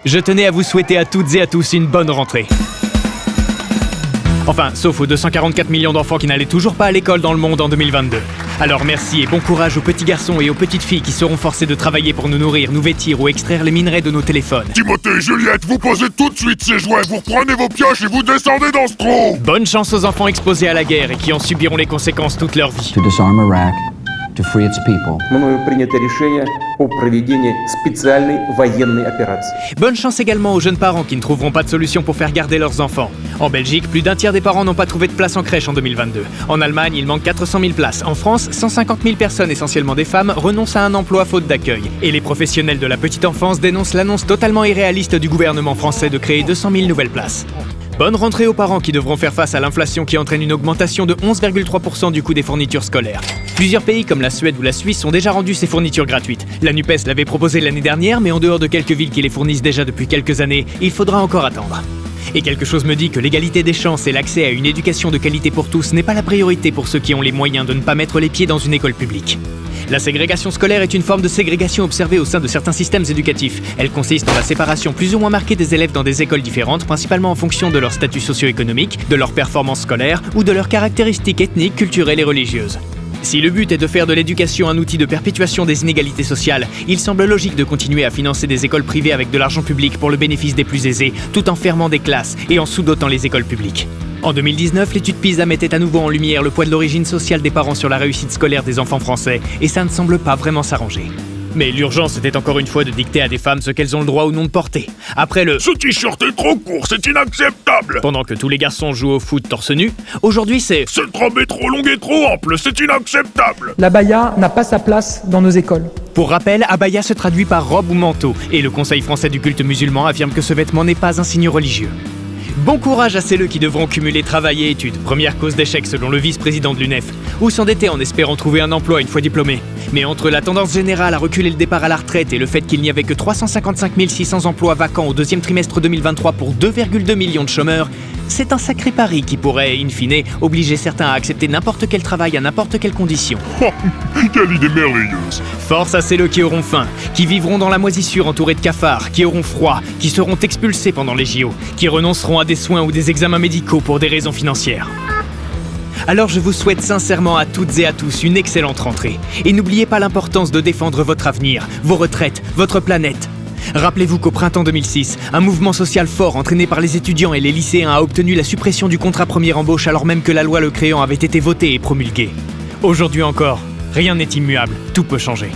Je tenais à vous souhaiter à toutes et à tous une bonne rentrée. Enfin, sauf aux 244 millions d'enfants qui n'allaient toujours pas à l'école dans le monde en 2022. Alors merci et bon courage aux petits garçons et aux petites filles qui seront forcés de travailler pour nous nourrir, nous vêtir ou extraire les minerais de nos téléphones. Timothée et Juliette, vous posez tout de suite ces jouets, vous reprenez vos pioches et vous descendez dans ce trou. Bonne chance aux enfants exposés à la guerre et qui en subiront les conséquences toute leur vie. To disarm Iraq, to free its people. Мною принято решение о проведении специальной военной операции. Bonne chance également aux jeunes parents qui ne trouveront pas de solution pour faire garder leurs enfants. En Belgique, plus d'un tiers des parents n'ont pas trouvé de place en crèche en 2022. En Allemagne, il manque 400 000 places. En France, 150 000 personnes, essentiellement des femmes, renoncent à un emploi faute d'accueil. Et les professionnels de la petite enfance dénoncent l'annonce totalement irréaliste du gouvernement français de créer 200 000 nouvelles places. Bonne rentrée aux parents qui devront faire face à l'inflation qui entraîne une augmentation de 11,3% du coût des fournitures scolaires. Plusieurs pays comme la Suède ou la Suisse ont déjà rendu ces fournitures gratuites. La NUPES l'avait proposé l'année dernière, mais en dehors de quelques villes qui les fournissent déjà depuis quelques années, il faudra encore attendre. Et quelque chose me dit que l'égalité des chances et l'accès à une éducation de qualité pour tous n'est pas la priorité pour ceux qui ont les moyens de ne pas mettre les pieds dans une école publique. La ségrégation scolaire est une forme de ségrégation observée au sein de certains systèmes éducatifs. Elle consiste en la séparation plus ou moins marquée des élèves dans des écoles différentes, principalement en fonction de leur statut socio-économique, de leur performance scolaire ou de leurs caractéristiques ethniques, culturelles et religieuses. Si le but est de faire de l'éducation un outil de perpétuation des inégalités sociales, il semble logique de continuer à financer des écoles privées avec de l'argent public pour le bénéfice des plus aisés, tout en fermant des classes et en sous-dotant les écoles publiques. En 2019, l'étude PISA mettait à nouveau en lumière le poids de l'origine sociale des parents sur la réussite scolaire des enfants français, et ça ne semble pas vraiment s'arranger. Mais l'urgence était encore une fois de dicter à des femmes ce qu'elles ont le droit ou non de porter. Après le « Ce t-shirt est trop court, c'est inacceptable !» pendant que tous les garçons jouent au foot torse nu, aujourd'hui c'est « Cette robe est trop longue et trop ample, c'est inacceptable !» L'abaya n'a pas sa place dans nos écoles. Pour rappel, abaya se traduit par robe ou manteau, et le Conseil français du culte musulman affirme que ce vêtement n'est pas un signe religieux. Bon courage à celles qui devront cumuler travail et études, première cause d'échec selon le vice-président de l'UNEF, ou s'endetter en espérant trouver un emploi une fois diplômé. Mais entre la tendance générale à reculer le départ à la retraite et le fait qu'il n'y avait que 355 600 emplois vacants au deuxième trimestre 2023 pour 2,2 millions de chômeurs, c'est un sacré pari qui pourrait, in fine, obliger certains à accepter n'importe quel travail à n'importe quelle condition. Quelle idée merveilleuse! Force à celles qui auront faim, qui vivront dans la moisissure entourés de cafards, qui auront froid, qui seront expulsés pendant les JO, qui renonceront à des soins ou des examens médicaux pour des raisons financières. Alors je vous souhaite sincèrement à toutes et à tous une excellente rentrée. Et n'oubliez pas l'importance de défendre votre avenir, vos retraites, votre planète. Rappelez-vous qu'au printemps 2006, un mouvement social fort entraîné par les étudiants et les lycéens a obtenu la suppression du contrat première embauche alors même que la loi le créant avait été votée et promulguée. Aujourd'hui encore, rien n'est immuable, tout peut changer.